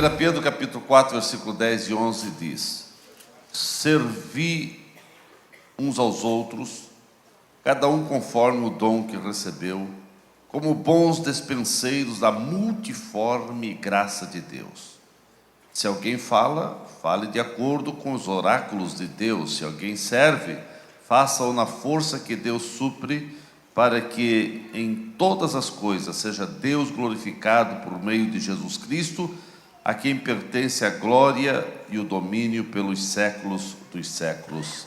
1 Pedro capítulo 4, versículo 10 e 11 diz: servi uns aos outros, cada um conforme o dom que recebeu, como bons despenseiros da multiforme graça de Deus. Se alguém fala, fale de acordo com os oráculos de Deus. Se alguém serve, faça-o na força que Deus supre, para que em todas as coisas seja Deus glorificado por meio de Jesus Cristo, a quem pertence a glória e o domínio pelos séculos dos séculos.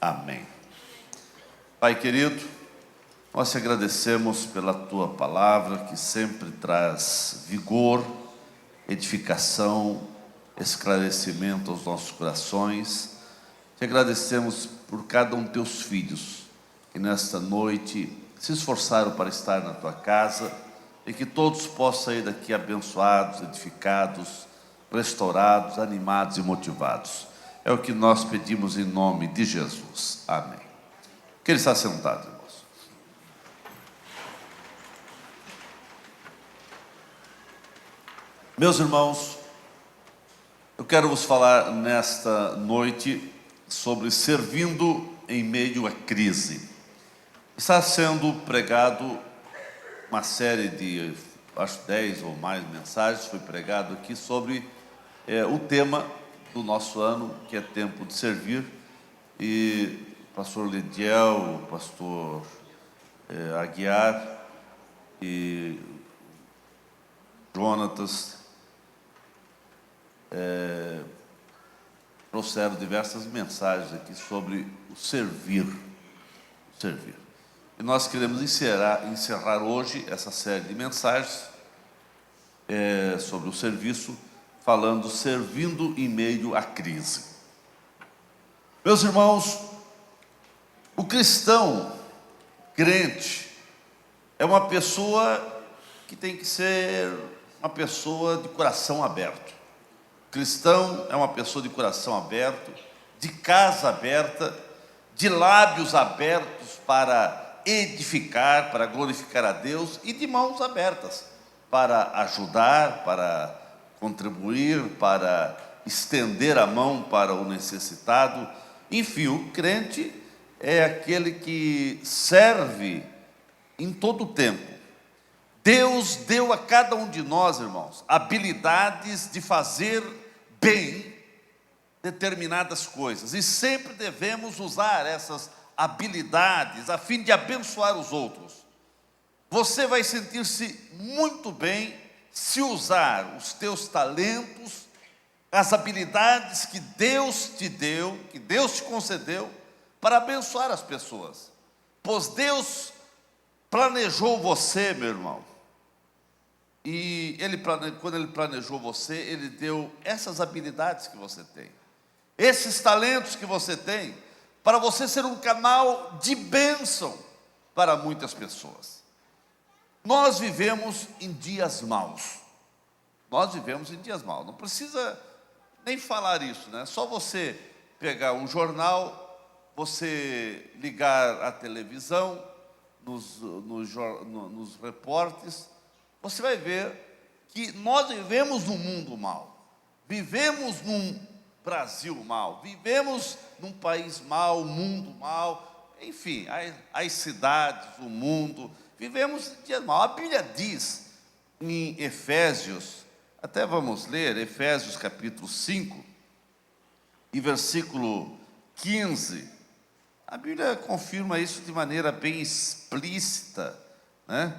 Amém. Pai querido, nós te agradecemos pela tua palavra, que sempre traz vigor, edificação, esclarecimento aos nossos corações. Te agradecemos por cada um de teus filhos que nesta noite se esforçaram para estar na tua casa, e que todos possam sair daqui abençoados, edificados, restaurados, animados e motivados. É o que nós pedimos em nome de Jesus. Amém. Que ele está sentado, irmãos. Meus irmãos, eu quero vos falar nesta noite sobre servindo em meio à crise. Está sendo pregado uma série de, acho 10 ou mais mensagens, foi pregado aqui sobre o tema do nosso ano, que é tempo de servir. E o pastor Lidiel, o pastor Aguiar e Jonatas trouxeram diversas mensagens aqui sobre o servir. E nós queremos encerrar hoje essa série de mensagens sobre o serviço, falando servindo em meio à crise. Meus irmãos, o cristão, crente, é uma pessoa que tem que ser uma pessoa de coração aberto. O cristão é uma pessoa de coração aberto, de casa aberta, de lábios abertos para edificar, para glorificar a Deus, e de mãos abertas para ajudar, para contribuir, para estender a mão para o necessitado. Enfim, o crente é aquele que serve em todo o tempo. Deus deu a cada um de nós, irmãos, habilidades de fazer bem determinadas coisas, e sempre devemos usar essas habilidades a fim de abençoar os outros. Você vai sentir-se muito bem se usar os teus talentos, as habilidades que Deus te deu, que Deus te concedeu, para abençoar as pessoas. Pois Deus planejou você, meu irmão, e quando Ele planejou você, Ele deu essas habilidades que você tem, esses talentos que você tem, para você ser um canal de bênção para muitas pessoas. Nós vivemos em dias maus. Não precisa nem falar isso, né? Só você pegar um jornal, você ligar a televisão, nos repórteres, você vai ver que nós vivemos num mundo mau. Vivemos num Brasil mau, vivemos num país mau, mundo mau, enfim, as cidades, o mundo, vivemos dias maus. A Bíblia diz em Efésios, até vamos ler, Efésios capítulo 5, e versículo 15, a Bíblia confirma isso de maneira bem explícita, né?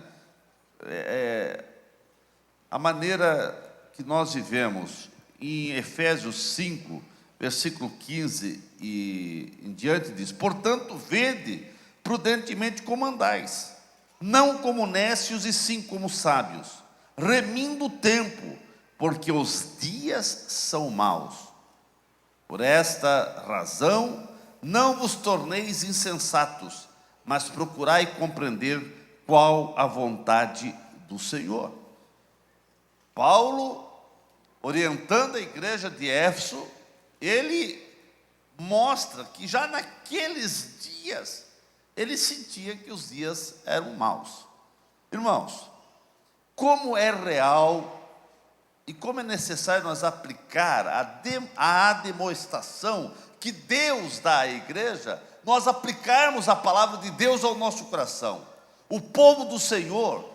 A maneira que nós vivemos. Em Efésios 5, versículo 15 e em diante diz: portanto, vede prudentemente como andais, não como nécios e sim como sábios, remindo o tempo, porque os dias são maus. Por esta razão, não vos torneis insensatos, mas procurai compreender qual a vontade do Senhor. Paulo, orientando a igreja de Éfeso, ele mostra que já naqueles dias, ele sentia que os dias eram maus. Irmãos, como é real e como é necessário nós aplicar a admoestação que Deus dá à igreja, nós aplicarmos a palavra de Deus ao nosso coração. O povo do Senhor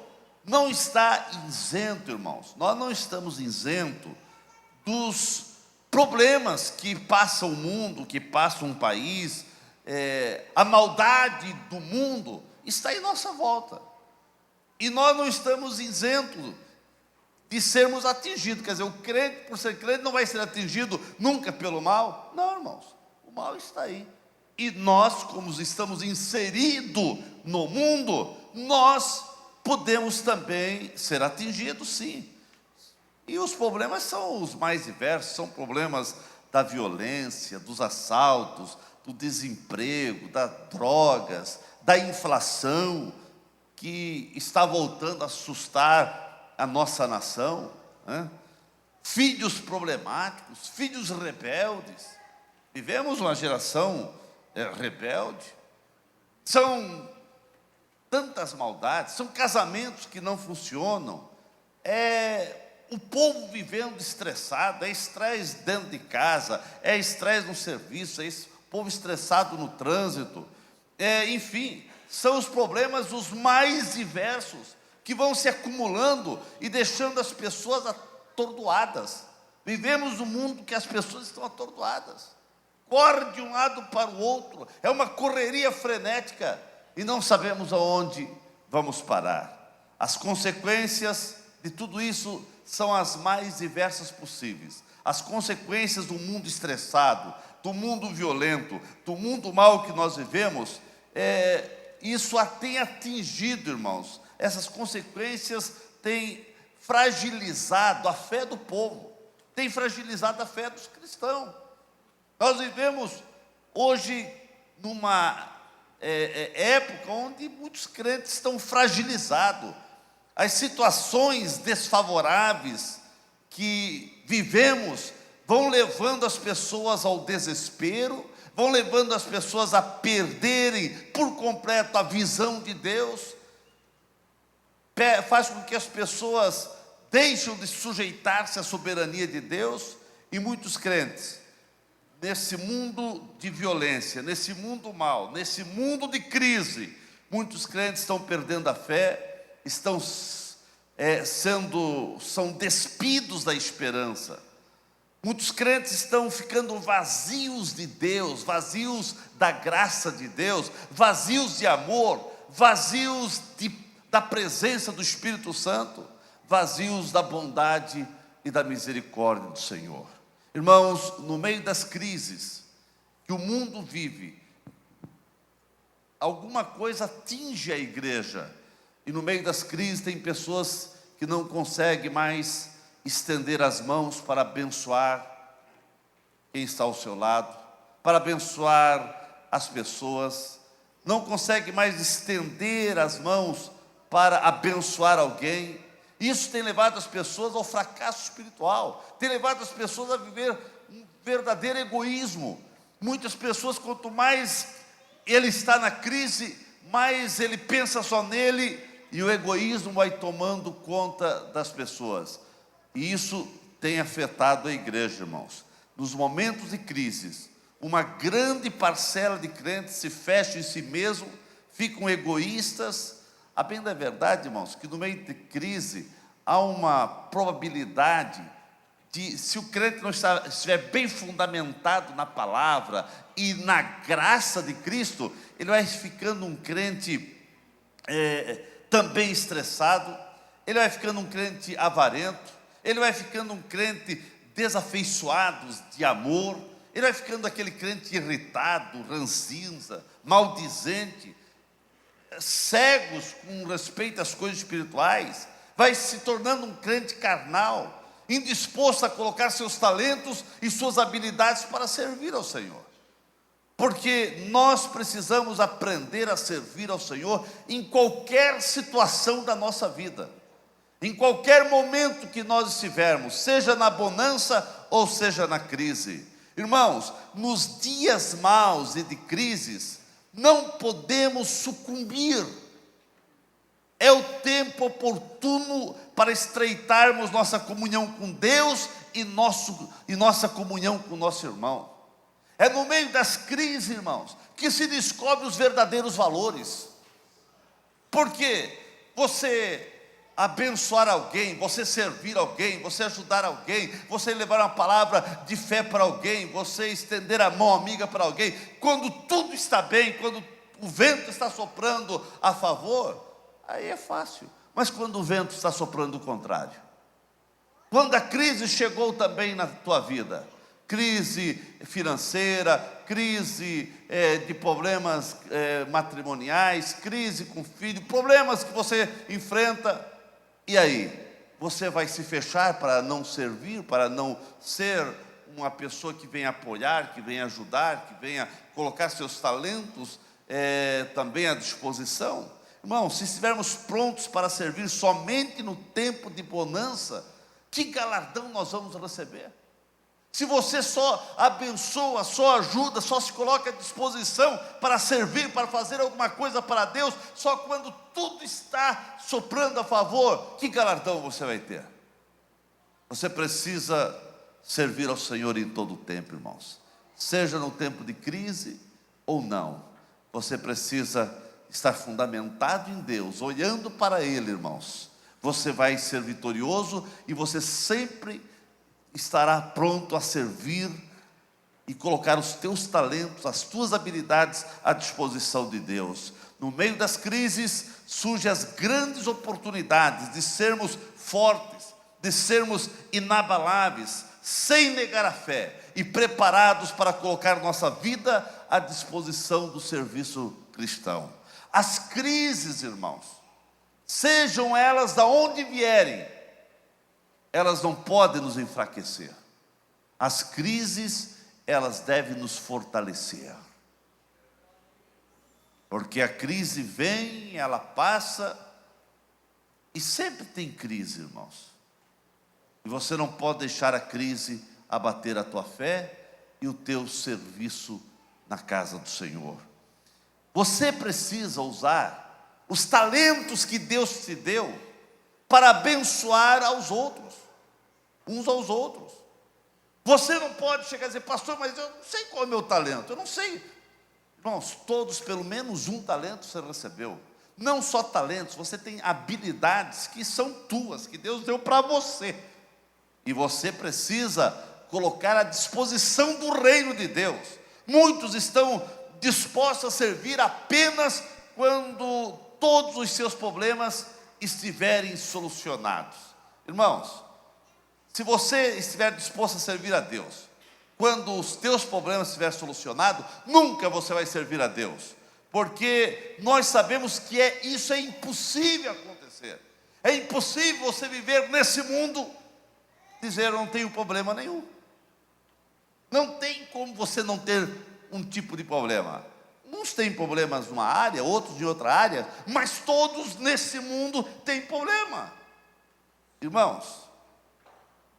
não está isento, irmãos, nós não estamos isentos dos problemas que passa o mundo, que passa um país, a maldade do mundo está em nossa volta, e nós não estamos isentos de sermos atingidos. Quer dizer, o crente, por ser crente, não vai ser atingido nunca pelo mal. Não, irmãos, o mal está aí, e nós, como estamos inseridos no mundo, nós podemos também ser atingidos, sim. E os problemas são os mais diversos, são problemas da violência, dos assaltos, do desemprego, das drogas, da inflação, que está voltando a assustar a nossa nação, né? Filhos problemáticos, filhos rebeldes. Vivemos uma geração rebelde. São tantas maldades, são casamentos que não funcionam, o povo vivendo estressado, estresse dentro de casa, estresse no serviço, povo estressado no trânsito, enfim, são os problemas os mais diversos, que vão se acumulando e deixando as pessoas atordoadas. Vivemos um mundo que as pessoas estão atordoadas, corre de um lado para o outro, é uma correria frenética, e não sabemos aonde vamos parar. As consequências de tudo isso são as mais diversas possíveis. As consequências do mundo estressado, do mundo violento, do mundo mal que nós vivemos, isso tem atingido, irmãos. Essas consequências têm fragilizado a fé do povo, têm fragilizado a fé dos cristãos. Nós vivemos hoje numa época onde muitos crentes estão fragilizados. As situações desfavoráveis que vivemos vão levando as pessoas ao desespero, vão levando as pessoas a perderem por completo a visão de Deus, faz com que as pessoas deixem de sujeitar-se à soberania de Deus, e muitos crentes, nesse mundo de violência, nesse mundo mal, nesse mundo de crise, muitos crentes estão perdendo a fé, são despidos da esperança. Muitos crentes estão ficando vazios de Deus, vazios da graça de Deus, vazios de amor, vazios da presença do Espírito Santo, vazios da bondade e da misericórdia do Senhor. Irmãos, no meio das crises que o mundo vive, alguma coisa atinge a igreja, e no meio das crises tem pessoas que não conseguem mais estender as mãos para abençoar quem está ao seu lado, para abençoar as pessoas, não consegue mais estender as mãos para abençoar alguém. Isso tem levado as pessoas ao fracasso espiritual, tem levado as pessoas a viver um verdadeiro egoísmo. Muitas pessoas, quanto mais ele está na crise, mais ele pensa só nele, e o egoísmo vai tomando conta das pessoas. E isso tem afetado a igreja, irmãos. Nos momentos de crises, uma grande parcela de crentes se fecha em si mesmo, ficam egoístas. A bem da verdade, irmãos, que no meio de crise há uma probabilidade de, se o crente não estiver bem fundamentado na palavra e na graça de Cristo, ele vai ficando um crente também estressado, ele vai ficando um crente avarento, ele vai ficando um crente desafeiçoado de amor, ele vai ficando aquele crente irritado, ranzinza, maldizente, cegos com respeito às coisas espirituais, vai se tornando um crente carnal, indisposto a colocar seus talentos e suas habilidades para servir ao Senhor. Porque nós precisamos aprender a servir ao Senhor em qualquer situação da nossa vida, em qualquer momento que nós estivermos, seja na bonança ou seja na crise. Irmãos, nos dias maus e de crises, não podemos sucumbir. É o tempo oportuno para estreitarmos nossa comunhão com Deus e nossa comunhão com o nosso irmão. É no meio das crises, irmãos, que se descobre os verdadeiros valores. Porque você abençoar alguém, você servir alguém, você ajudar alguém, você levar uma palavra de fé para alguém, você estender a mão amiga para alguém, quando tudo está bem, quando o vento está soprando a favor, aí é fácil. Mas quando o vento está soprando o contrário, quando a crise chegou também na tua vida, crise financeira, crise de problemas matrimoniais, crise com filho, problemas que você enfrenta, e aí? Você vai se fechar para não servir, para não ser uma pessoa que venha apoiar, que venha ajudar, que venha colocar seus talentos também à disposição? Irmão, se estivermos prontos para servir somente no tempo de bonança, que galardão nós vamos receber? Se você só abençoa, só ajuda, só se coloca à disposição para servir, para fazer alguma coisa para Deus, só quando tudo está soprando a favor, que galardão você vai ter? Você precisa servir ao Senhor em todo o tempo, irmãos. Seja no tempo de crise ou não, você precisa estar fundamentado em Deus, olhando para Ele, irmãos. Você vai ser vitorioso e você sempre estará pronto a servir e colocar os teus talentos, as tuas habilidades à disposição de Deus. No meio das crises surgem as grandes oportunidades de sermos fortes, de sermos inabaláveis, sem negar a fé e preparados para colocar nossa vida à disposição do serviço cristão. As crises, irmãos, sejam elas de onde vierem, elas não podem nos enfraquecer. As crises, elas devem nos fortalecer. Porque a crise vem, ela passa, e sempre tem crise, irmãos. E você não pode deixar a crise abater a tua fé e o teu serviço na casa do Senhor. Você precisa usar os talentos que Deus te deu para abençoar aos outros, uns aos outros. Você não pode chegar e dizer: pastor, mas eu não sei qual é o meu talento, eu não sei. Irmãos, todos pelo menos um talento você recebeu. Não só talentos, você tem habilidades que são tuas, que Deus deu para você. E você precisa colocar à disposição do reino de Deus. Muitos estão dispostos a servir apenas quando todos os seus problemas estiverem solucionados. Irmãos, se você estiver disposto a servir a Deus, quando os teus problemas estiverem solucionados, nunca você vai servir a Deus, porque nós sabemos que isso é impossível acontecer. É impossível você viver nesse mundo, dizer: eu não tenho problema nenhum. Não tem como você não ter um tipo de problema. Uns têm problemas numa área, outros em outra área, mas todos nesse mundo têm problema. Irmãos,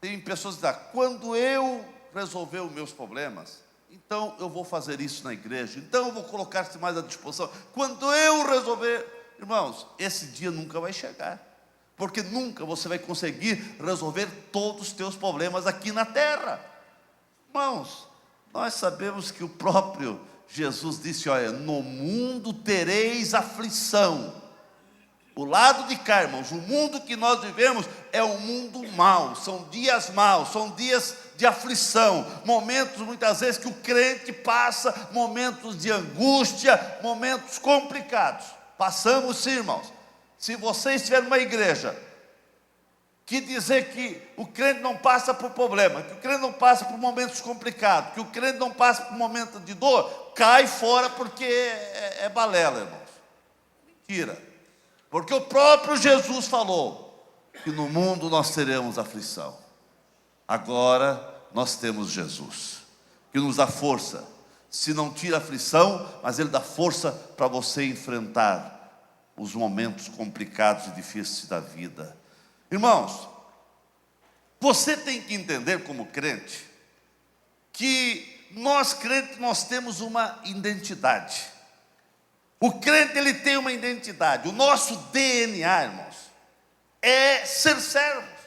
tem pessoas que dizem: quando eu resolver os meus problemas, então eu vou fazer isso na igreja, então eu vou colocar-se mais à disposição. Quando eu resolver, irmãos, esse dia nunca vai chegar, porque nunca você vai conseguir resolver todos os teus problemas aqui na terra. Irmãos, nós sabemos que o próprio Jesus disse: olha, no mundo tereis aflição. O lado de cá, irmãos, o mundo que nós vivemos é um mundo mau, são dias maus, são dias de aflição, momentos muitas vezes que o crente passa, momentos de angústia, momentos complicados. Passamos sim, irmãos. Se você estiver numa igreja que dizer que o crente não passa por problema, que o crente não passa por momentos complicados, que o crente não passa por momentos de dor, cai fora, porque é balela, irmãos. Mentira. Porque o próprio Jesus falou que no mundo nós teremos aflição. Agora nós temos Jesus, que nos dá força. Se não tira aflição, mas Ele dá força para você enfrentar os momentos complicados e difíceis da vida. Irmãos, você tem que entender como crente, que nós crentes, nós temos uma identidade. O crente, ele tem uma identidade. O nosso DNA, irmãos, é ser servos.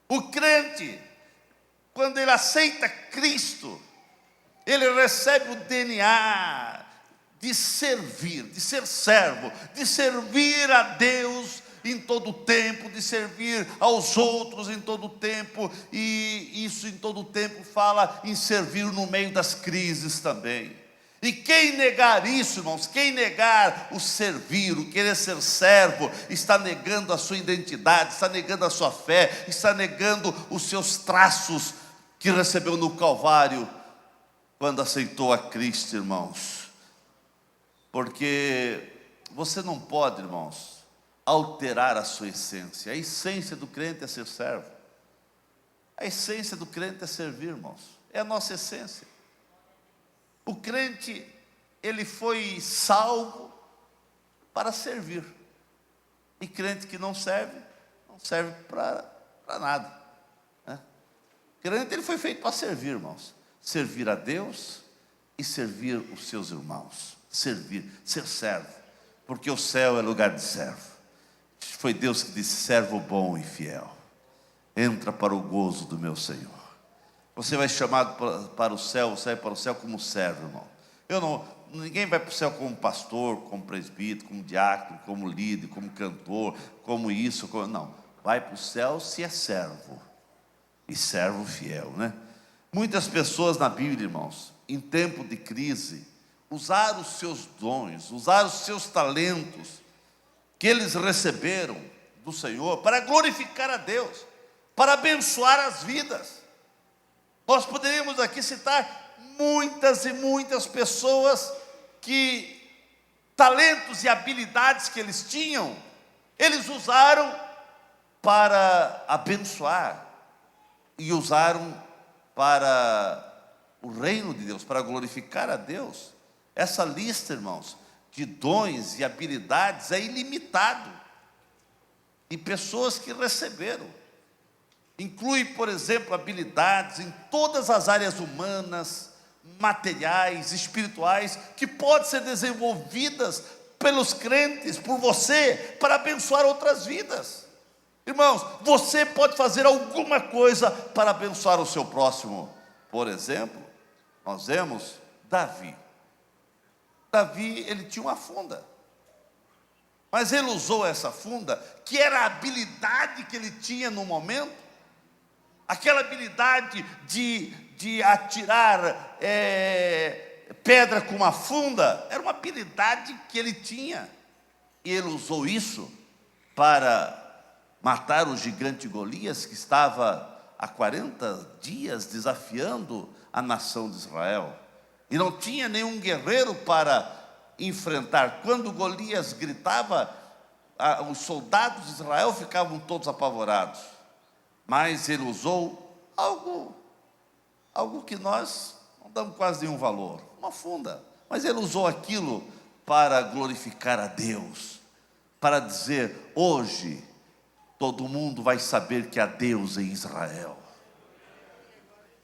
O crente, quando ele aceita Cristo, ele recebe o DNA de servir, de ser servo, de servir a Deus em todo o tempo, de servir aos outros em todo o tempo, e isso em todo o tempo fala em servir no meio das crises também. E quem negar isso, irmãos, quem negar o servir, o querer ser servo, está negando a sua identidade, está negando a sua fé, está negando os seus traços que recebeu no Calvário, quando aceitou a Cristo, irmãos. Porque você não pode, irmãos, alterar a sua essência. A essência do crente é ser servo. A essência do crente é servir, irmãos. É a nossa essência. O crente, ele foi salvo para servir. E crente que não serve para nada, né? Crente, ele foi feito para servir, irmãos. Servir a Deus e servir os seus irmãos. Servir, ser servo. Porque o céu é lugar de servo. Foi Deus que disse: servo bom e fiel, entra para o gozo do meu Senhor. Você vai chamado para o céu, você vai para o céu como servo, irmão. Ninguém vai para o céu como pastor, como presbítero, como diácono, como líder, como cantor, como isso, não. Vai para o céu se é servo, e servo fiel, né? Muitas pessoas na Bíblia, irmãos, em tempo de crise, usaram os seus dons, usaram os seus talentos, que eles receberam do Senhor, para glorificar a Deus, para abençoar as vidas. Nós poderíamos aqui citar muitas e muitas pessoas que talentos e habilidades que eles tinham, eles usaram para abençoar e usaram para o reino de Deus, para glorificar a Deus. Essa lista, irmãos, de dons e habilidades é ilimitado. E pessoas que receberam. Inclui, por exemplo, habilidades em todas as áreas humanas, materiais, espirituais, que podem ser desenvolvidas pelos crentes, por você, para abençoar outras vidas. Irmãos, você pode fazer alguma coisa para abençoar o seu próximo. Por exemplo, nós vemos Davi. Davi, ele tinha uma funda, mas ele usou essa funda, que era a habilidade que ele tinha no momento, aquela habilidade de atirar pedra com uma funda, era uma habilidade que ele tinha, e ele usou isso para matar o gigante Golias, que estava há 40 dias desafiando a nação de Israel, e não tinha nenhum guerreiro para enfrentar. Quando Golias gritava, os soldados de Israel ficavam todos apavorados. Mas ele usou algo que nós não damos quase nenhum valor, uma funda. Mas ele usou aquilo para glorificar a Deus, para dizer: hoje todo mundo vai saber que há Deus em Israel.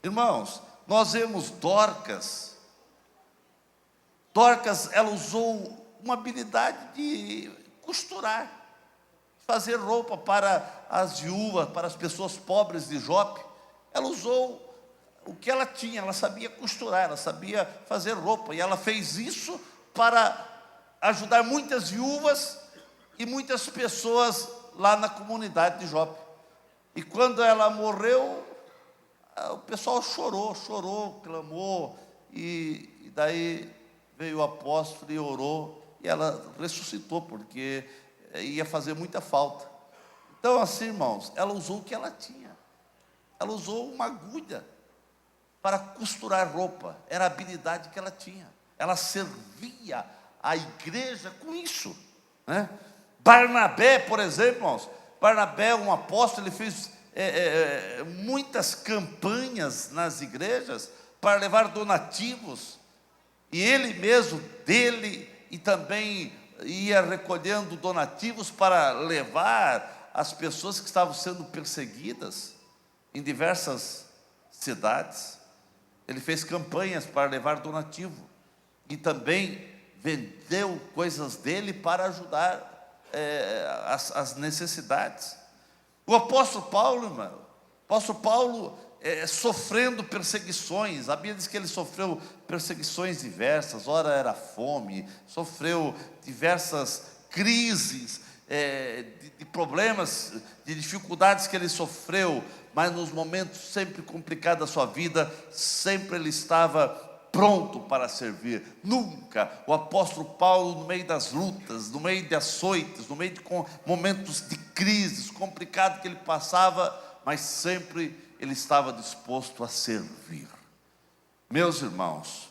Irmãos, nós vemos Dorcas, ela usou uma habilidade de costurar, fazer roupa para as viúvas, para as pessoas pobres de Jope. Ela usou o que ela tinha, ela sabia costurar, ela sabia fazer roupa, e ela fez isso para ajudar muitas viúvas e muitas pessoas lá na comunidade de Jope. E quando ela morreu, o pessoal chorou, clamou, e daí veio o apóstolo e orou, e ela ressuscitou, porque ia fazer muita falta. Então, assim, irmãos, ela usou o que ela tinha. Ela usou uma agulha para costurar roupa. Era a habilidade que ela tinha. Ela servia a igreja com isso, né? Barnabé, por exemplo, irmãos, Barnabé, um apóstolo, ele fez muitas campanhas nas igrejas para levar donativos. E ele mesmo, e também ia recolhendo donativos para levar as pessoas que estavam sendo perseguidas em diversas cidades. Ele fez campanhas para levar donativo. E também vendeu coisas dele para ajudar as necessidades. O apóstolo Paulo, irmão, sofrendo perseguições. A Bíblia diz que ele sofreu perseguições diversas, ora era fome, sofreu diversas crises, de problemas, de dificuldades que ele sofreu, mas nos momentos sempre complicados da sua vida, sempre ele estava pronto para servir. Nunca o apóstolo Paulo, no meio das lutas, no meio de açoites, no meio de momentos de crises complicados que ele passava, mas sempre ele estava disposto a servir. Meus irmãos,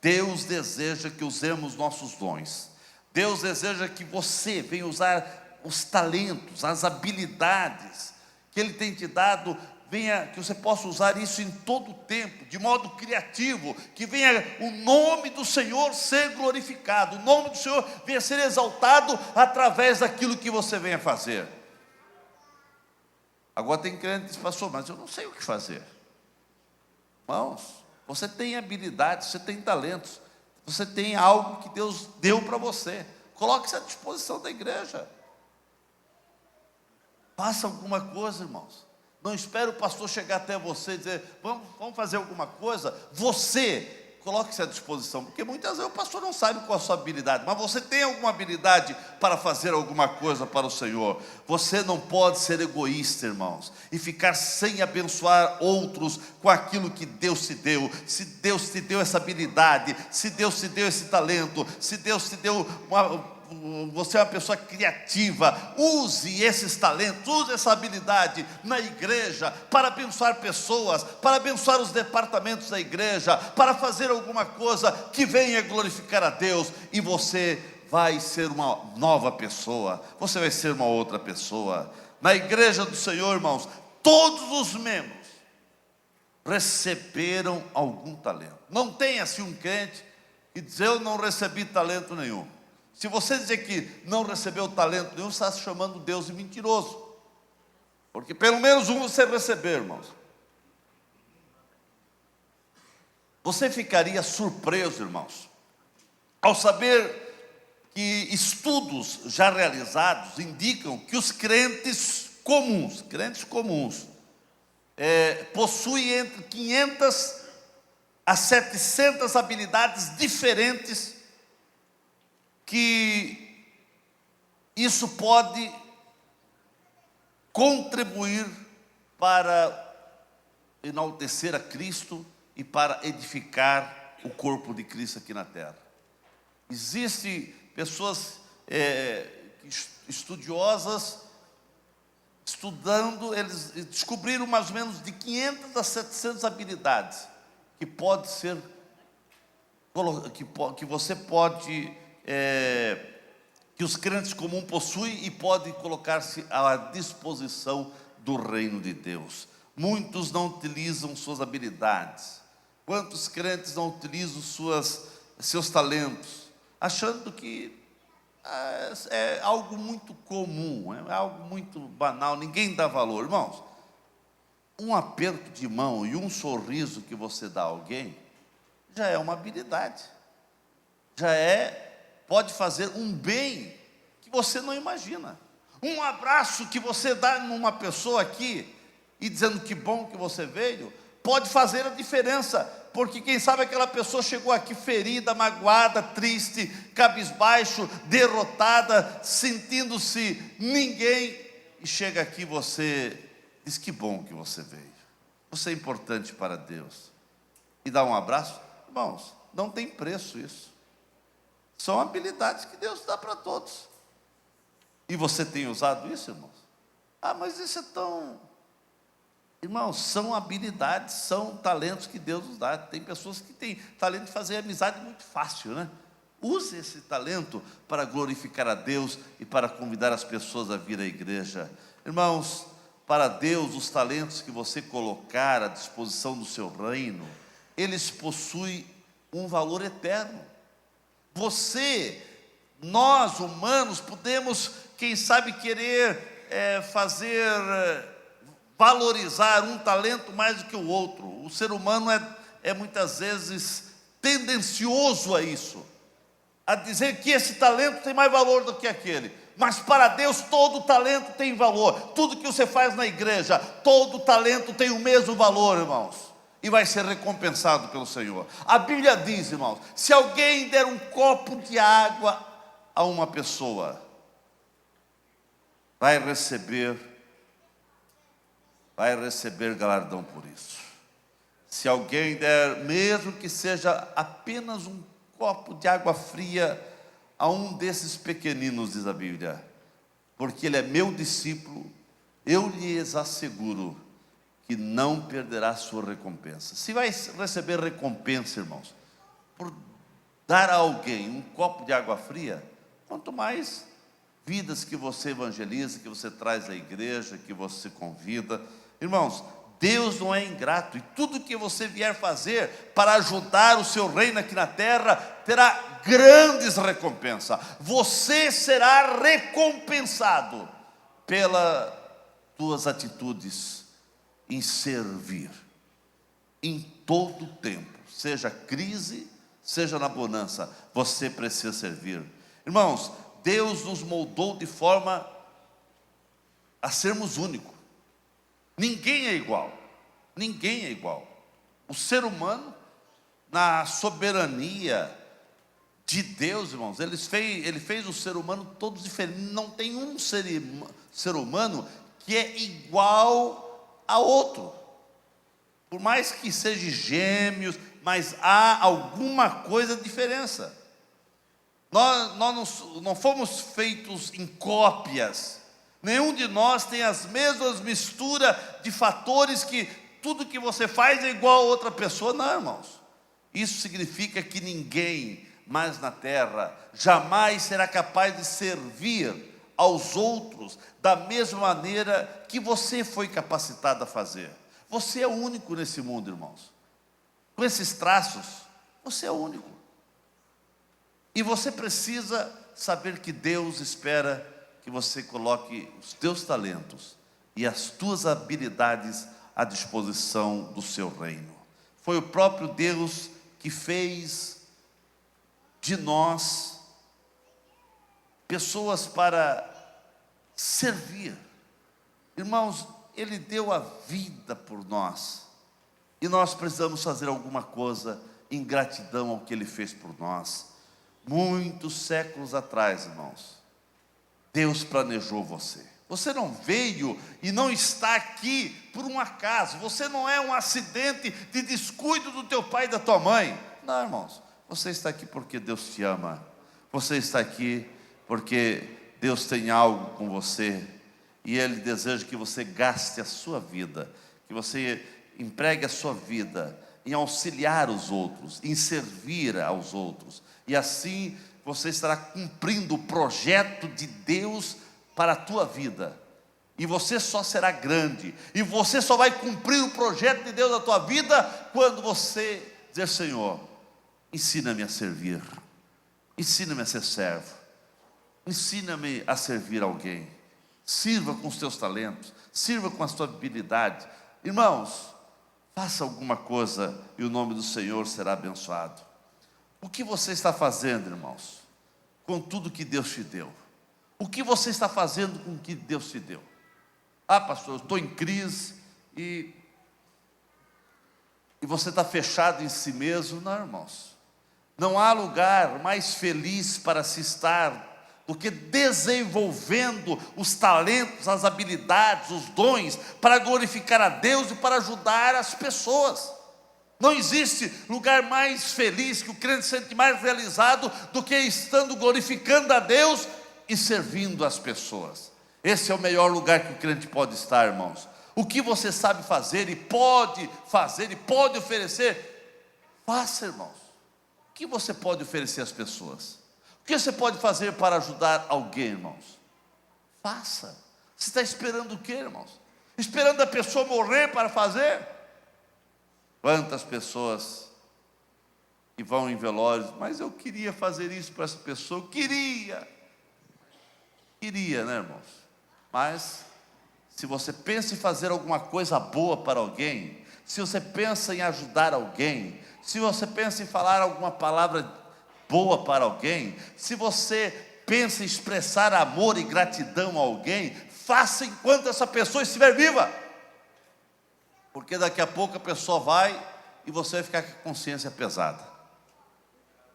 Deus deseja que usemos nossos dons. Deus deseja que você venha usar os talentos, as habilidades que Ele tem te dado, que você possa usar isso em todo o tempo, de modo criativo, que venha o nome do Senhor ser glorificado, o nome do Senhor venha ser exaltado através daquilo que você venha fazer. Agora tem crente que diz, pastor, mas eu não sei o que fazer. Irmãos, você tem habilidades, você tem talentos, você tem algo que Deus deu para você. Coloque-se à disposição da igreja. Faça alguma coisa, irmãos. Não espere o pastor chegar até você e dizer, vamos fazer alguma coisa. Você, coloque-se à disposição, porque muitas vezes o pastor não sabe qual a sua habilidade, mas você tem alguma habilidade para fazer alguma coisa para o Senhor. Você não pode ser egoísta, irmãos, e ficar sem abençoar outros com aquilo que Deus te deu. Se Deus te deu essa habilidade, se Deus te deu esse talento, se Deus te deu você é uma pessoa criativa, use esses talentos, use essa habilidade na igreja, para abençoar pessoas, para abençoar os departamentos da igreja, para fazer alguma coisa que venha glorificar a Deus, e você vai ser uma nova pessoa, você vai ser uma outra pessoa. Na igreja do Senhor, irmãos, todos os membros receberam algum talento. Não tem assim um crente que diz, eu não recebi talento nenhum. Se você dizer que não recebeu talento nenhum, você está se chamando Deus de mentiroso. Porque pelo menos um você recebeu, irmãos. Você ficaria surpreso, irmãos, ao saber que estudos já realizados indicam que os crentes comuns, possuem entre 500 a 700 habilidades diferentes, que isso pode contribuir para enaltecer a Cristo e para edificar o corpo de Cristo aqui na terra. Existem pessoas estudiosas, estudando, eles descobriram mais ou menos de 500 a 700 habilidades que pode ser, que você pode, que os crentes comuns possuem e podem colocar-se à disposição do reino de Deus. Muitos não utilizam suas habilidades. Quantos crentes não utilizam seus talentos, achando que é algo muito comum, é algo muito banal, ninguém dá valor. Irmãos, um aperto de mão e um sorriso que você dá a alguém, já é uma habilidade, pode fazer um bem que você não imagina. Um abraço que você dá numa pessoa aqui, e dizendo que bom que você veio, pode fazer a diferença, porque quem sabe aquela pessoa chegou aqui ferida, magoada, triste, cabisbaixo, derrotada, sentindo-se ninguém, e chega aqui, você diz que bom que você veio, você é importante para Deus, e dá um abraço. Irmãos, não tem preço isso, são habilidades que Deus dá para todos, e você tem usado isso, irmãos? Mas isso é tão... Irmãos, são habilidades, são talentos que Deus nos dá. Tem pessoas que têm talento de fazer amizade muito fácil, né? Use esse talento para glorificar a Deus e para convidar as pessoas a vir à igreja. Irmãos, para Deus, os talentos que você colocar à disposição do seu reino, eles possuem um valor eterno. Nós humanos, podemos, quem sabe, querer valorizar um talento mais do que o outro. O ser humano é muitas vezes tendencioso a isso, a dizer que esse talento tem mais valor do que aquele. Mas para Deus todo talento tem valor. Tudo que você faz na igreja, todo talento tem o mesmo valor, irmãos. E vai ser recompensado pelo Senhor. A Bíblia diz, irmãos, se alguém der um copo de água a uma pessoa, vai receber galardão por isso. Se alguém der, mesmo que seja apenas um copo de água fria a um desses pequeninos, diz a Bíblia, porque ele é meu discípulo, eu lhes asseguro que não perderá sua recompensa. Se vai receber recompensa, irmãos, por dar a alguém um copo de água fria, quanto mais vidas que você evangeliza, que você traz à igreja, que você convida. Irmãos, Deus não é ingrato, e tudo que você vier fazer para ajudar o seu reino aqui na terra, terá grandes recompensas. Você será recompensado pelas tuas atitudes em servir, em todo o tempo, seja crise, seja na bonança, você precisa servir. Irmãos, Deus nos moldou de forma a sermos únicos. Ninguém é igual, ninguém é igual. O ser humano, na soberania de Deus, irmãos, ele fez o ser humano todos diferentes. Não tem um ser humano que é igual a outro. Por mais que sejam gêmeos, mas há alguma coisa de diferença. Nós não fomos feitos em cópias. Nenhum de nós tem as mesmas misturas de fatores que tudo que você faz é igual a outra pessoa. Não, irmãos. Isso significa que ninguém mais na terra jamais será capaz de servir aos outros da mesma maneira que você foi capacitado a fazer. Você é o único nesse mundo, irmãos. Com esses traços, você é o único. E você precisa saber que Deus espera que você coloque os teus talentos e as tuas habilidades à disposição do seu reino. Foi o próprio Deus que fez de nós pessoas para servir. Irmãos, Ele deu a vida por nós, e nós precisamos fazer alguma coisa em gratidão ao que Ele fez por nós. Muitos séculos atrás, irmãos, Deus planejou você. Você não veio e não está aqui por um acaso. Você não é um acidente de descuido do teu pai e da tua mãe. Não, irmãos, você está aqui porque Deus te ama. Você está aqui porque Deus tem algo com você, e Ele deseja que você gaste a sua vida, que você empregue a sua vida em auxiliar os outros, em servir aos outros, e assim você estará cumprindo o projeto de Deus para a tua vida. E você só será grande, e você só vai cumprir o projeto de Deus na tua vida quando você dizer: Senhor, ensina-me a servir, ensina-me a ser servo, ensina-me a servir alguém. Sirva com os teus talentos, sirva com a tua habilidade. Irmãos, faça alguma coisa e o nome do Senhor será abençoado. O que você está fazendo, irmãos, com tudo que Deus te deu? O que você está fazendo com o que Deus te deu? Ah, pastor, eu estou em crise e você está fechado em si mesmo. Não, irmãos, não há lugar mais feliz para se estar do que desenvolvendo os talentos, as habilidades, os dons, para glorificar a Deus e para ajudar as pessoas. Não existe lugar mais feliz, que o crente se sente mais realizado, do que estando glorificando a Deus e servindo as pessoas. Esse é o melhor lugar que o crente pode estar, irmãos. O que você sabe fazer e pode oferecer, faça, irmãos. O que você pode oferecer às pessoas? O que você pode fazer para ajudar alguém, irmãos? Faça. Você está esperando o quê, irmãos? Esperando a pessoa morrer para fazer? Quantas pessoas que vão em velórios: mas eu queria fazer isso para essa pessoa, queria, né, irmãos? Mas se você pensa em fazer alguma coisa boa para alguém, se você pensa em ajudar alguém, se você pensa em falar alguma palavra boa para alguém, se você pensa em expressar amor e gratidão a alguém, faça enquanto essa pessoa estiver viva. Porque daqui a pouco a pessoa vai e você vai ficar com a consciência pesada.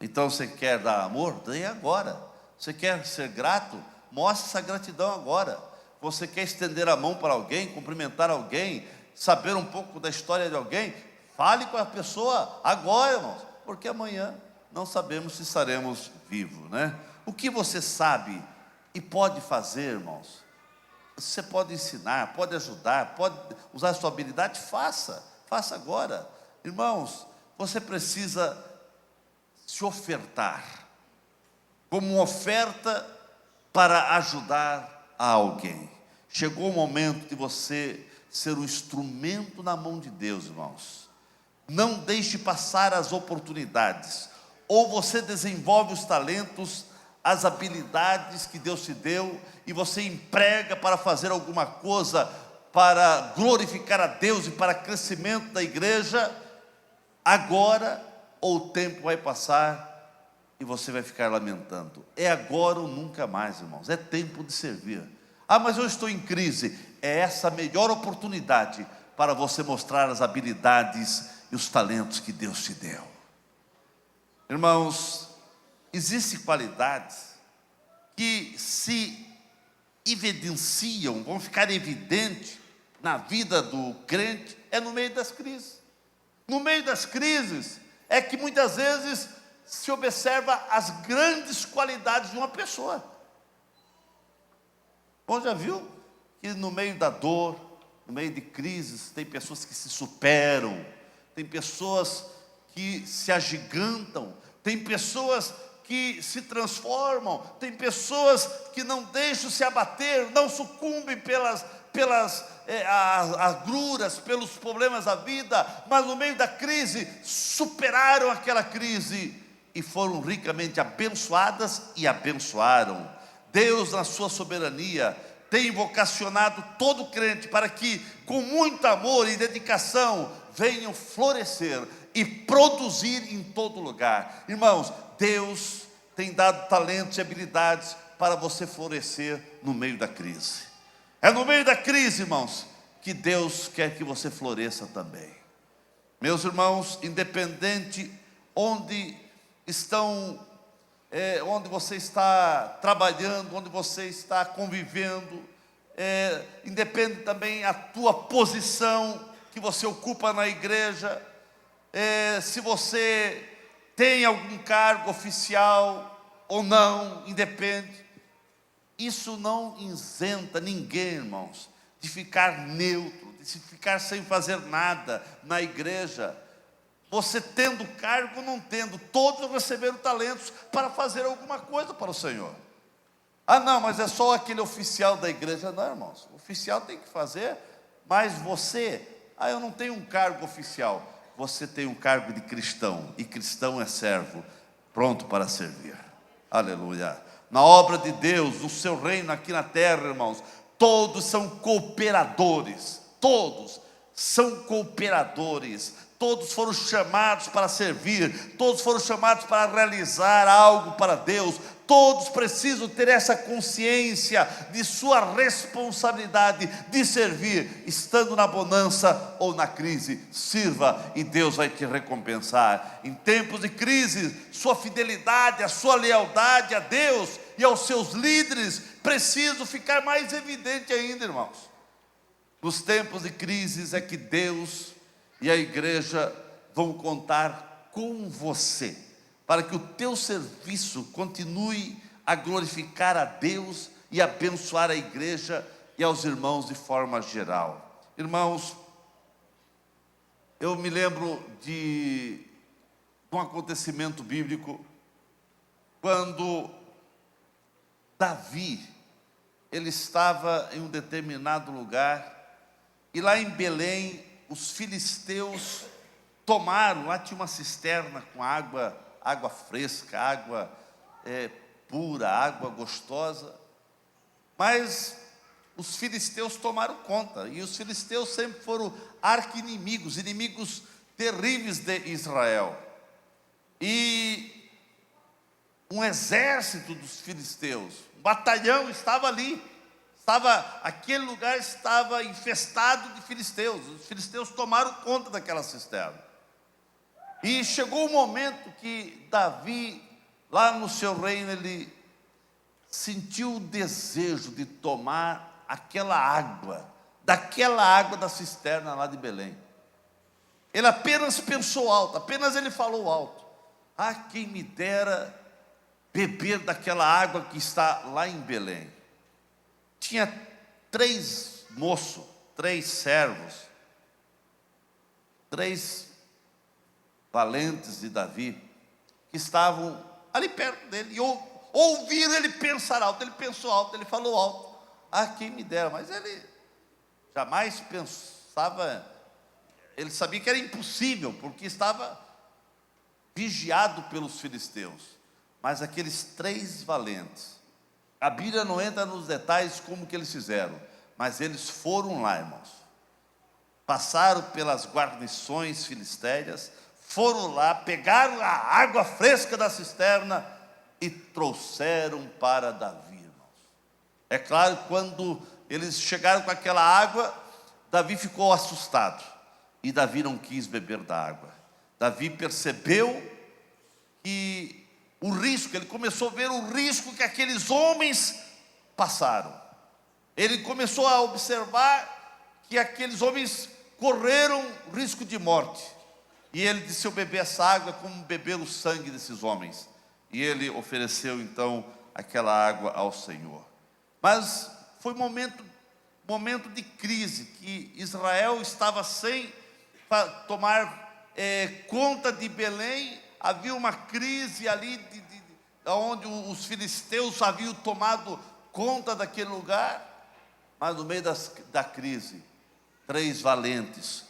Então você quer dar amor? Dê agora. Você quer ser grato? Mostre essa gratidão agora. Você quer estender a mão para alguém, cumprimentar alguém, saber um pouco da história de alguém? Fale com a pessoa agora, irmãos, porque amanhã não sabemos se estaremos vivos, né? O que você sabe e pode fazer, irmãos? Você pode ensinar, pode ajudar, pode usar a sua habilidade, faça agora. Irmãos, você precisa se ofertar como uma oferta para ajudar a alguém. Chegou o momento de você ser um instrumento na mão de Deus, irmãos. Não deixe passar as oportunidades. Ou você desenvolve os talentos, as habilidades que Deus te deu, e você emprega para fazer alguma coisa, para glorificar a Deus e para crescimento da igreja, agora, ou o tempo vai passar e você vai ficar lamentando. É agora ou nunca mais, irmãos. É tempo de servir. Ah, mas eu estou em crise. É essa a melhor oportunidade para você mostrar as habilidades e os talentos que Deus te deu. Irmãos, existem qualidades que se evidenciam, vão ficar evidentes na vida do crente, é no meio das crises. No meio das crises é que muitas vezes se observa as grandes qualidades de uma pessoa. Bom, já viu que no meio da dor, no meio de crises, tem pessoas que se superam, tem pessoas que se agigantam, tem pessoas que se transformam, tem pessoas que não deixam se abater, não sucumbem pelas agruras, pelos problemas da vida, mas no meio da crise, superaram aquela crise e foram ricamente abençoadas e abençoaram. Deus, na sua soberania, tem vocacionado todo crente para que, com muito amor e dedicação, venham florescer e produzir em todo lugar. Irmãos, Deus tem dado talentos e habilidades para você florescer no meio da crise. É no meio da crise, irmãos, que Deus quer que você floresça também. Meus irmãos, independente onde onde você está trabalhando, onde você está convivendo, independe também a tua posição que você ocupa na igreja, se você tem algum cargo oficial ou não, independe. Isso não isenta ninguém, irmãos, de ficar neutro, de ficar sem fazer nada na igreja. Você tendo cargo, não tendo, todos receberam talentos para fazer alguma coisa para o Senhor. Ah, não, mas é só aquele oficial da igreja. Não, irmãos, o oficial tem que fazer, mas você, eu não tenho um cargo oficial. Você tem um cargo de cristão, e cristão é servo, pronto para servir. Aleluia. Na obra de Deus, no seu reino aqui na terra, irmãos, todos são cooperadores, todos são cooperadores. Todos foram chamados para servir, todos foram chamados para realizar algo para Deus, todos precisam ter essa consciência de sua responsabilidade de servir, estando na bonança ou na crise. Sirva e Deus vai te recompensar. Em tempos de crise, sua fidelidade, a sua lealdade a Deus e aos seus líderes precisa ficar mais evidente ainda, irmãos. Nos tempos de crises é que Deus e a igreja vão contar com você, para que o teu serviço continue a glorificar a Deus e abençoar a igreja e aos irmãos de forma geral. Irmãos, eu me lembro de um acontecimento bíblico, quando Davi, ele estava em um determinado lugar, e lá em Belém, os filisteus tomaram, lá tinha uma cisterna com água fresca, água pura, água gostosa, mas os filisteus tomaram conta, e os filisteus sempre foram arqui-inimigos, inimigos terríveis de Israel. E um exército dos filisteus, um batalhão estava ali. Aquele lugar estava infestado de filisteus. Os filisteus tomaram conta daquela cisterna. E chegou o momento que Davi, lá no seu reino, ele sentiu o desejo de tomar aquela água, daquela água da cisterna lá de Belém. Ele apenas pensou alto, apenas ele falou alto: ah, quem me dera beber daquela água que está lá em Belém. Tinha 3 moços, 3 servos, 3 valentes de Davi, que estavam ali perto dele, e ouviram ele pensar alto. Ele pensou alto, ele falou alto: ah, quem me dera. Mas ele jamais pensava, ele sabia que era impossível, porque estava vigiado pelos filisteus. Mas aqueles 3 valentes, a Bíblia não entra nos detalhes como que eles fizeram, mas eles foram lá, irmãos. Passaram pelas guarnições filisteias, foram lá, pegaram a água fresca da cisterna e trouxeram para Davi, irmãos. É claro, quando eles chegaram com aquela água, Davi ficou assustado. E Davi não quis beber da água. Davi percebeu que o risco, ele começou a ver o risco que aqueles homens passaram. Ele começou a observar que aqueles homens correram risco de morte. E ele disse: se eu beber essa água é como beber o sangue desses homens. E ele ofereceu então aquela água ao Senhor. Mas foi momento de crise, que Israel estava sem tomar conta de Belém. Havia uma crise ali, onde os filisteus haviam tomado conta daquele lugar. Mas no meio da crise, 3 valentes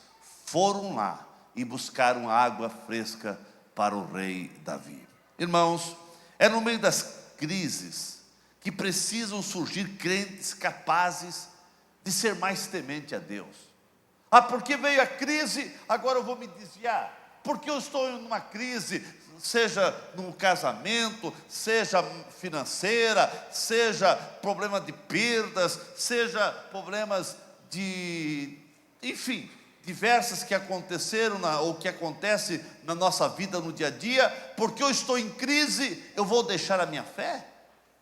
foram lá e buscaram água fresca para o rei Davi. Irmãos, é no meio das crises que precisam surgir crentes capazes de ser mais temente a Deus. Ah, porque veio a crise, agora eu vou me desviar. Porque eu estou em uma crise, seja no casamento, seja financeira, seja problema de perdas, seja problemas de, enfim, diversas que aconteceram ou que acontecem na nossa vida no dia a dia. Porque eu estou em crise, eu vou deixar a minha fé?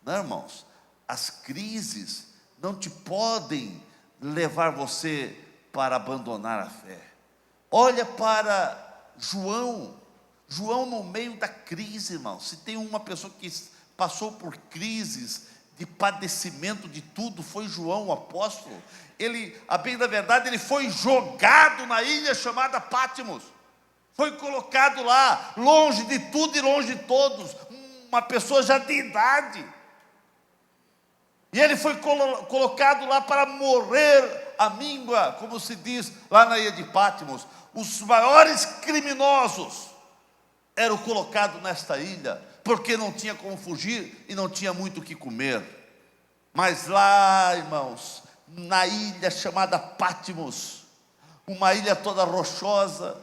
Não, irmãos, as crises não te podem levar você para abandonar a fé. Olha para João, no meio da crise, irmão. Se tem uma pessoa que passou por crises de padecimento de tudo, foi João, o apóstolo. Ele, a bem da verdade, ele foi jogado na ilha chamada Patmos. Foi colocado lá, longe de tudo e longe de todos. Uma pessoa já de idade. E ele foi colocado lá para morrer à míngua, como se diz lá na ilha de Patmos. Os maiores criminosos eram colocados nesta ilha, porque não tinha como fugir e não tinha muito o que comer. Mas lá, irmãos, na ilha chamada Patmos, uma ilha toda rochosa,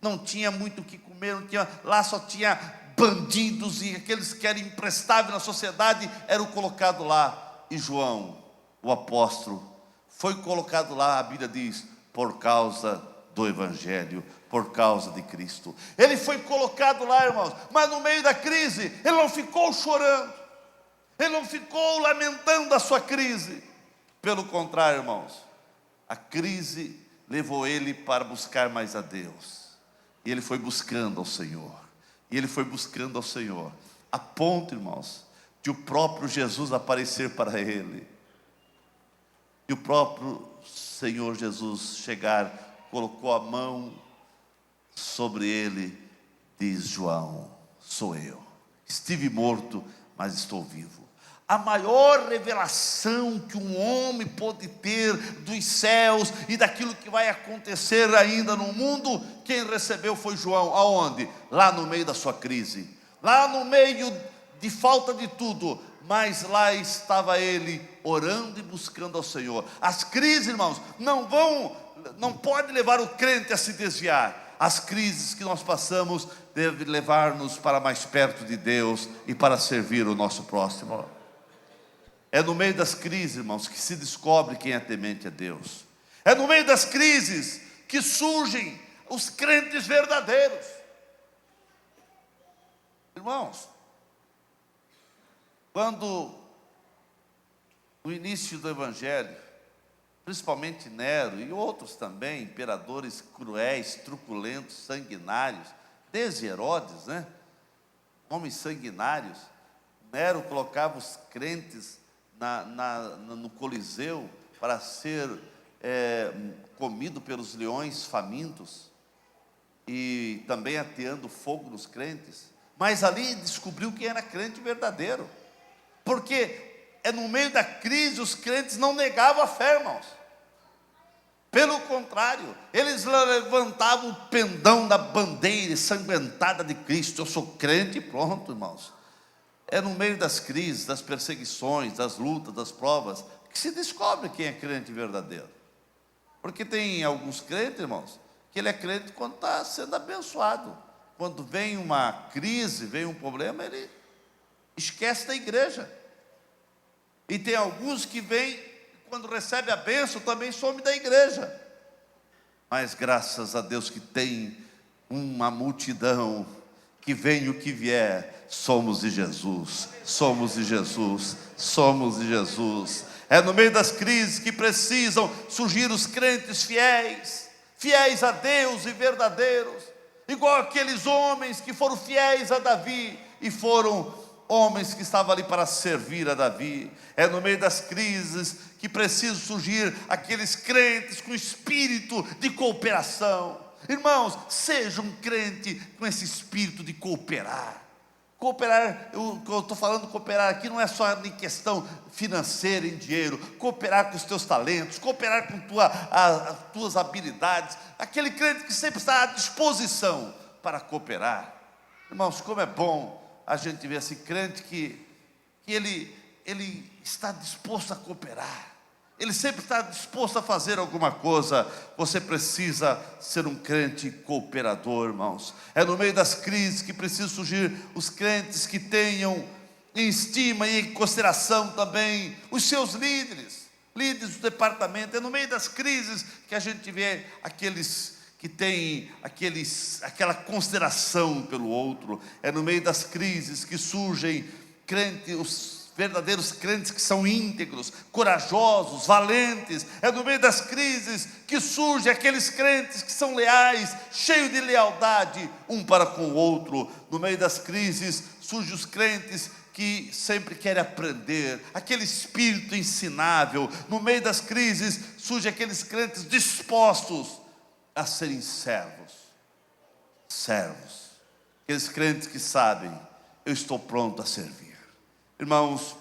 não tinha muito o que comer, lá só tinha bandidos, e aqueles que eram imprestáveis na sociedade eram colocados lá. E João, o apóstolo, foi colocado lá, a Bíblia diz, por causa do Evangelho, por causa de Cristo. Ele foi colocado lá, irmãos, mas no meio da crise, ele não ficou chorando, ele não ficou lamentando a sua crise. Pelo contrário, irmãos, a crise levou ele para buscar mais a Deus. E ele foi buscando ao Senhor. E ele foi buscando ao Senhor, a ponto, irmãos, de o próprio Jesus aparecer para ele. E o próprio Senhor Jesus chegar, colocou a mão sobre ele, diz: João, sou eu. Estive morto, mas estou vivo. A maior revelação que um homem pode ter dos céus e daquilo que vai acontecer ainda no mundo, quem recebeu foi João. Aonde? Lá no meio da sua crise, lá no meio de falta de tudo, mas lá estava ele orando e buscando ao Senhor. As crises, irmãos, não pode levar o crente a se desviar. As crises que nós passamos devem levar-nos para mais perto de Deus e para servir o nosso próximo. É no meio das crises, irmãos, que se descobre quem é temente a Deus. É no meio das crises que surgem os crentes verdadeiros. Irmãos, quando no início do Evangelho, principalmente Nero e outros também, imperadores cruéis, truculentos, sanguinários, desde Herodes, né? Homens sanguinários. Nero colocava os crentes no Coliseu para ser comido pelos leões famintos e também ateando fogo nos crentes. Mas ali descobriu quem era crente verdadeiro, porque no meio da crise os crentes não negavam a fé, irmãos. Pelo contrário, eles levantavam o pendão da bandeira ensanguentada de Cristo. Eu sou crente e pronto, irmãos. É no meio das crises, das perseguições, das lutas, das provas, que se descobre quem é crente verdadeiro. Porque tem alguns crentes, irmãos, que ele é crente quando está sendo abençoado. Quando vem uma crise, vem um problema, ele esquece da igreja. E tem alguns que vêm, quando recebe a bênção, também some da igreja. Mas graças a Deus que tem uma multidão, que vem o que vier, somos de Jesus, somos de Jesus, somos de Jesus. É no meio das crises que precisam surgir os crentes fiéis, fiéis a Deus e verdadeiros, igual aqueles homens que foram fiéis a Davi e foram homens que estavam ali para servir a Davi. É no meio das crises que precisam surgir aqueles crentes com espírito de cooperação. Irmãos, seja um crente com esse espírito de cooperar. Cooperar, eu estou falando cooperar aqui não é só em questão financeira, em dinheiro. Cooperar com os teus talentos, cooperar com as tuas habilidades. Aquele crente que sempre está à disposição para cooperar. Irmãos, como é bom a gente ver esse crente que ele está disposto a cooperar. Ele sempre está disposto a fazer alguma coisa. Você precisa ser um crente cooperador, irmãos. É no meio das crises que precisam surgir os crentes que tenham em estima e em consideração também os seus líderes do departamento. É no meio das crises que a gente vê aqueles que têm aquela consideração pelo outro. É no meio das crises que surgem os verdadeiros crentes que são íntegros, corajosos, valentes. É no meio das crises que surgem aqueles crentes que são leais, cheios de lealdade um para com o outro. No meio das crises surgem os crentes que sempre querem aprender, aquele espírito ensinável. No meio das crises surgem aqueles crentes dispostos a serem servos, aqueles crentes que sabem, eu estou pronto a servir. Irmãos,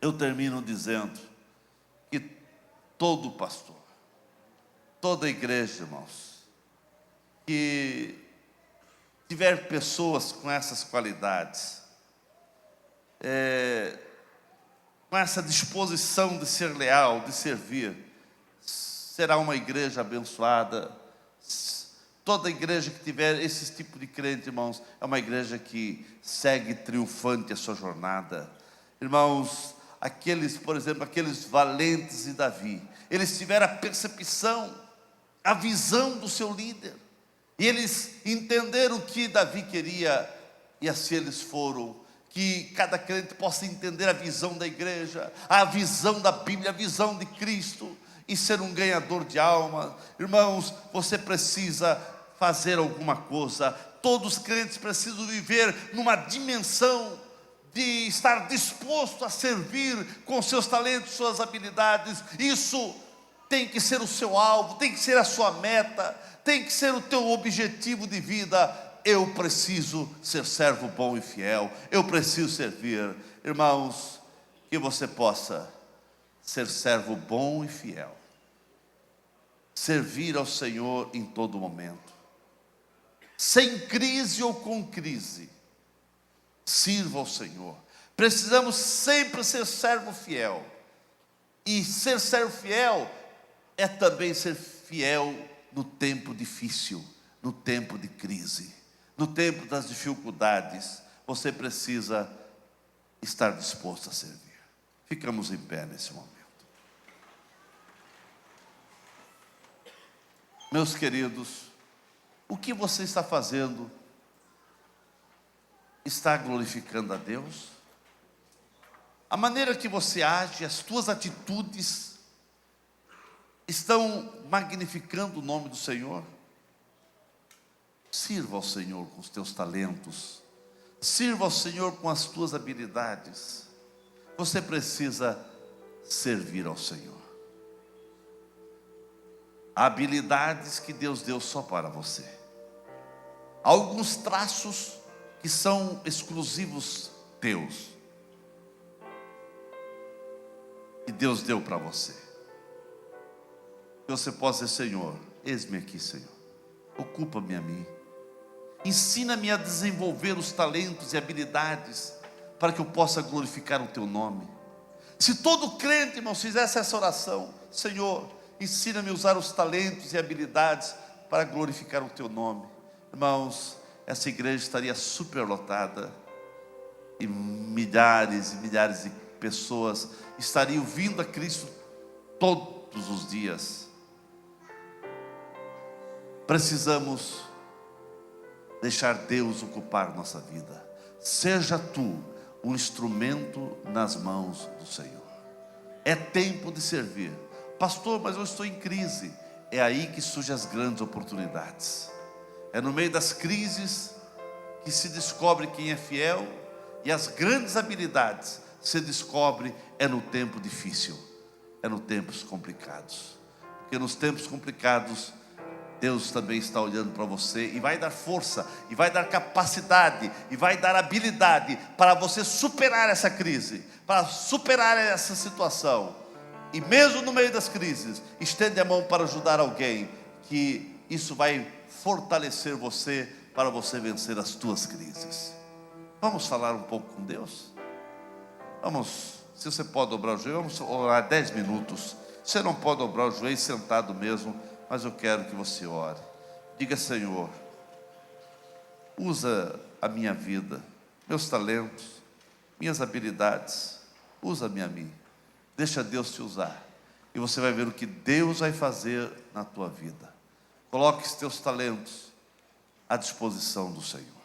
eu termino dizendo que todo pastor, toda igreja, irmãos, que tiver pessoas com essas qualidades, com essa disposição de ser leal, de servir, será uma igreja abençoada. Toda igreja que tiver esse tipo de crente, irmãos, é uma igreja que segue triunfante a sua jornada. Irmãos, por exemplo, aqueles valentes de Davi, eles tiveram a percepção, a visão do seu líder, e eles entenderam o que Davi queria, e assim eles foram. Que cada crente possa entender a visão da igreja, a visão da Bíblia, a visão de Cristo, e ser um ganhador de alma. Irmãos, você precisa fazer alguma coisa. Todos os crentes precisam viver numa dimensão de estar disposto a servir com seus talentos, suas habilidades. Isso tem que ser o seu alvo, tem que ser a sua meta, tem que ser o teu objetivo de vida. Eu preciso ser servo bom e fiel, eu preciso servir. Irmãos, que você possa ser servo bom e fiel, servir ao Senhor em todo momento, sem crise ou com crise, sirva ao Senhor. Precisamos sempre ser servo fiel, e ser servo fiel é também ser fiel no tempo difícil, no tempo de crise, no tempo das dificuldades, você precisa estar disposto a servir. Ficamos em pé nesse momento. Meus queridos, o que você está fazendo está glorificando a Deus? A maneira que você age, as tuas atitudes estão magnificando o nome do Senhor? Sirva ao Senhor com os teus talentos, sirva ao Senhor com as tuas habilidades. Você precisa servir ao Senhor. Há habilidades que Deus deu só para você. Há alguns traços que são exclusivos teus, que Deus deu para você. Que você possa dizer: Senhor, eis-me aqui, Senhor, ocupa-me a mim, ensina-me a desenvolver os talentos e habilidades, para que eu possa glorificar o teu nome. Se todo crente, irmãos, fizesse essa oração: Senhor, ensina-me a usar os talentos e habilidades para glorificar o teu nome, irmãos, essa igreja estaria superlotada, e milhares e milhares de pessoas estariam vindo a Cristo todos os dias. Precisamos deixar Deus ocupar nossa vida. Seja tu um instrumento nas mãos do Senhor. É tempo de servir. Pastor, mas eu estou em crise. É aí que surgem as grandes oportunidades. É no meio das crises que se descobre quem é fiel, e as grandes habilidades se descobre no tempo difícil, nos tempos complicados. Porque nos tempos complicados Deus também está olhando para você e vai dar força, e vai dar capacidade, e vai dar habilidade para você superar essa crise, para superar essa situação. E mesmo no meio das crises, estende a mão para ajudar alguém, que isso vai fortalecer você, para você vencer as tuas crises. Vamos falar um pouco com Deus? Vamos, se você pode dobrar o joelho, vamos orar 10 minutos. Você não pode dobrar o joelho sentado mesmo, mas eu quero que você ore. Diga: Senhor, usa a minha vida, meus talentos, minhas habilidades, usa-me a mim. Deixa Deus te usar, e você vai ver o que Deus vai fazer na tua vida. Coloque os teus talentos à disposição do Senhor.